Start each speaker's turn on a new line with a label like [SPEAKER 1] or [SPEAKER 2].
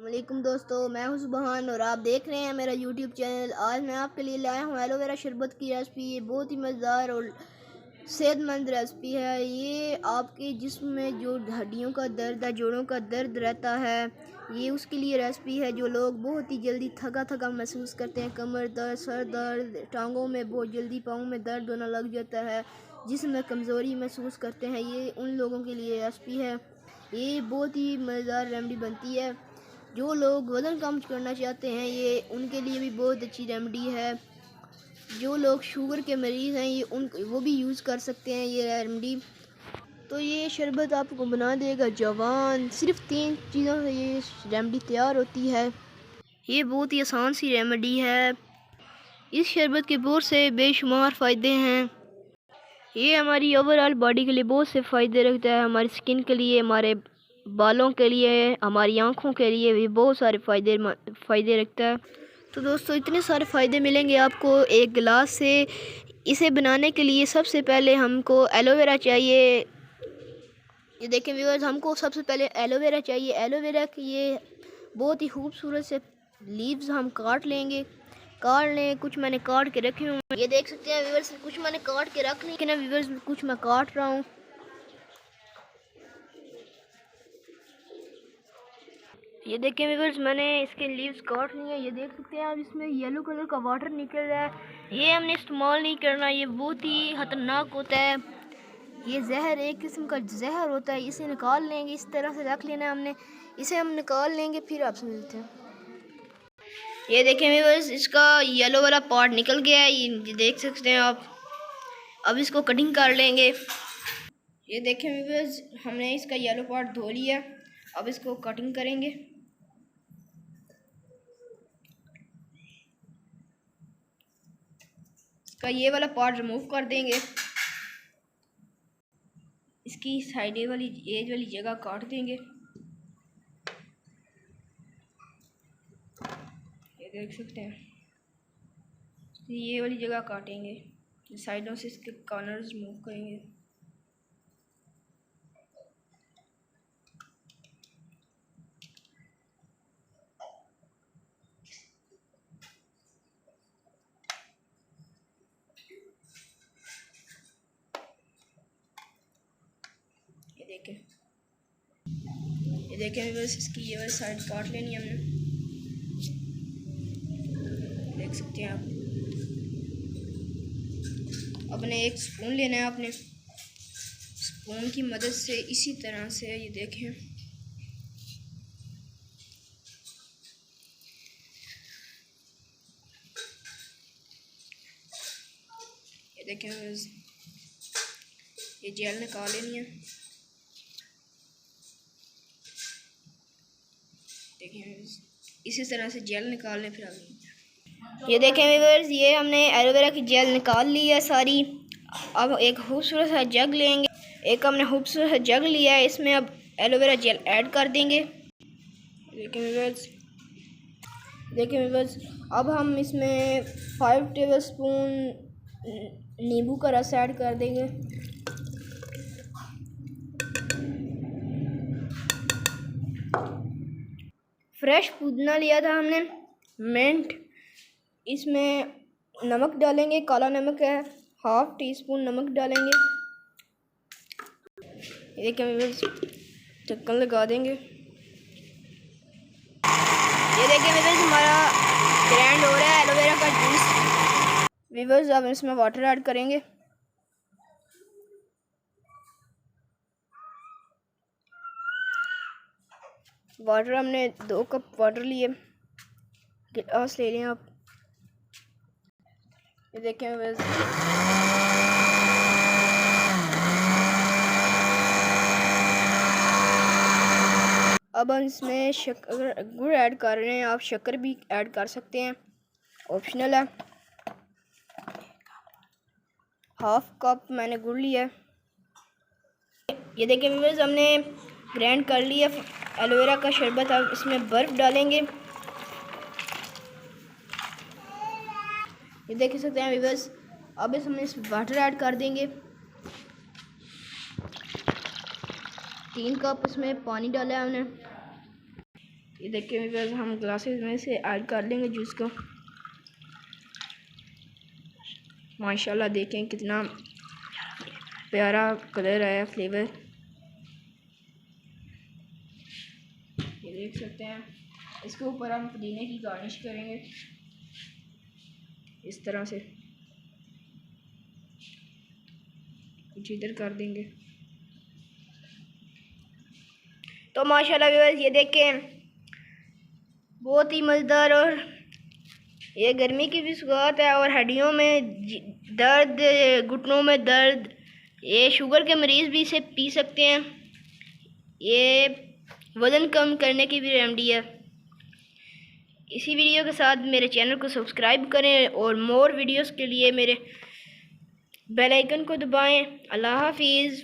[SPEAKER 1] वालेकुम दोस्तों, मैं हूं सुबहान और आप देख रहे हैं मेरा यूट्यूब चैनल। आज मैं आपके लिए लाया हूं एलोवेरा शरबत की रेसिपी। ये बहुत ही मज़ेदार और सेहतमंद रेसिपी है। ये आपके जिस्म में जो हड्डियों का दर्द है, जोड़ों का दर्द रहता है, ये उसके लिए रेसिपी है। जो लोग बहुत ही जल्दी थका थका महसूस करते हैं, कमर दर्द, सर दर्द, टांगों में बहुत जल्दी पाँव में दर्द होने लग जाता है, जिस्म में कमज़ोरी महसूस करते हैं, ये उन लोगों के लिए रेसिपी है। ये बहुत ही मज़ेदार रेमेडी बनती है। जो लोग वज़न कम करना चाहते हैं, ये उनके लिए भी बहुत अच्छी रेमेडी है। जो लोग शुगर के मरीज़ हैं, ये वो भी यूज़ कर सकते हैं ये रेमेडी। तो ये शरबत आपको बना देगा जवान। सिर्फ 3 चीज़ों से ये रेमेडी तैयार होती है। ये बहुत ही आसान सी रेमेडी है। इस शरबत के बहुत से बेशुमार फ़ायदे हैं। ये हमारी ओवरऑल बॉडी के लिए बहुत से फ़ायदे रखता है। हमारी स्किन के लिए, हमारे बालों के लिए, हमारी आँखों के लिए भी बहुत सारे फ़ायदे रखता है। तो दोस्तों, इतने सारे फ़ायदे मिलेंगे आपको एक गिलास से। इसे बनाने के लिए सबसे पहले हमको एलोवेरा चाहिए। ये देखें व्यूअर्स, हमको सबसे पहले एलोवेरा चाहिए। एलोवेरा की ये बहुत ही खूबसूरत से लीव्स हम काट लेंगे। काट लें, कुछ मैंने काट के रखे हुए, ये देख सकते हैं व्यूअर्स। कुछ मैंने काट के रख ली ना व्यूअर्स, कुछ मैं काट रहा हूँ। ये देखें व्यूअर्स, मैंने इसके लीव्स काट लिए। ये देख सकते हैं आप, इसमें येलो कलर का वाटर निकल रहा है। ये हमने इस्तेमाल नहीं करना, ये बहुत ही खतरनाक होता है। ये जहर, एक किस्म का जहर होता है। इसे निकाल लेंगे, इस तरह से रख लेना हमने। इसे हम निकाल लेंगे, फिर आप समझते हैं। ये देखें व्यूअर्स, इसका येलो वाला पार्ट निकल गया है, ये देख सकते हैं आप। अब इसको कटिंग कर लेंगे। ये देखें व्यूअर्स, हमने इसका येलो पार्ट धो लिया। अब इसको कटिंग करेंगे। इसका ये वाला पार्ट रिमूव कर देंगे। इसकी साइड वाली एज वाली जगह काट देंगे। ये देख सकते हैं, ये वाली जगह काटेंगे। साइडों से इसके कॉर्नर्स रिमूव करेंगे। ये देखें बस, इसकी ये वाली साइड काट लेनी है हमने। देख सकते हैं आप। अपने एक स्पून लेना है आपने। स्पून की मदद से इसी तरह से, ये देखें, ये देखें बस, ये जेल निकाल लेनी है। देखें इसी तरह से जेल निकाल लें। फिर आगे ये देखें व्यूअर्स, ये हमने एलोवेरा की जेल निकाल ली है सारी। अब एक खूबसूरत सा जग लेंगे। एक हमने खूबसूरत सा जग लिया है, इसमें अब एलोवेरा जेल ऐड कर देंगे। देखें व्यूअर्स, अब हम इसमें 5 टेबलस्पून नींबू का रस ऐड कर देंगे। फ्रेश पुदीना लिया था हमने, मिंट। इसमें नमक डालेंगे, काला नमक है, 1/2 टीस्पून नमक डालेंगे। ये देखिए, ढक्कन लगा देंगे। ये देखिए व्यूअर्स, हमारा ग्राइंड हो रहा है एलोवेरा का जूस। व्यूअर्स, अब इसमें वाटर ऐड करेंगे। वाटर हमने 2 कप वाटर लिए, गिलास ले लें आप। ये देखें व्यूअर्स, अब हम इसमें शक्कर, गुड़ ऐड कर रहे हैं। आप शक्कर भी ऐड कर सकते हैं, ऑप्शनल है। 1/2 कप मैंने गुड़ लिया है। ये देखिए व्यूअर्स, हमने ग्राइंड कर लिया एलोवेरा का शरबत। अब इसमें बर्फ़ डालेंगे। ये देख सकते हैं व्यूअर्स, अब इसमें वाटर ऐड कर देंगे। 3 कप इसमें पानी डाला है हमने। ये देखिए व्यूअर्स, हम ग्लासेस में से ऐड कर लेंगे जूस को। माशाल्लाह देखें कितना प्यारा कलर आया, फ्लेवर ये देख सकते हैं। इसके ऊपर हम पुदीने की गार्निश करेंगे इस तरह से, कुछ इधर कर देंगे। तो माशाल्लाह व्यूअर्स ये देखें बहुत ही मज़ेदार, और ये गर्मी की भी शुरुआत है और हड्डियों में दर्द, घुटनों में दर्द, ये शुगर के मरीज़ भी इसे पी सकते हैं। ये वज़न कम करने की भी रेमेडी है। इसी वीडियो के साथ मेरे चैनल को सब्सक्राइब करें और मोर वीडियोस के लिए मेरे बेल आइकन को दबाएं। अल्लाह हाफिज़।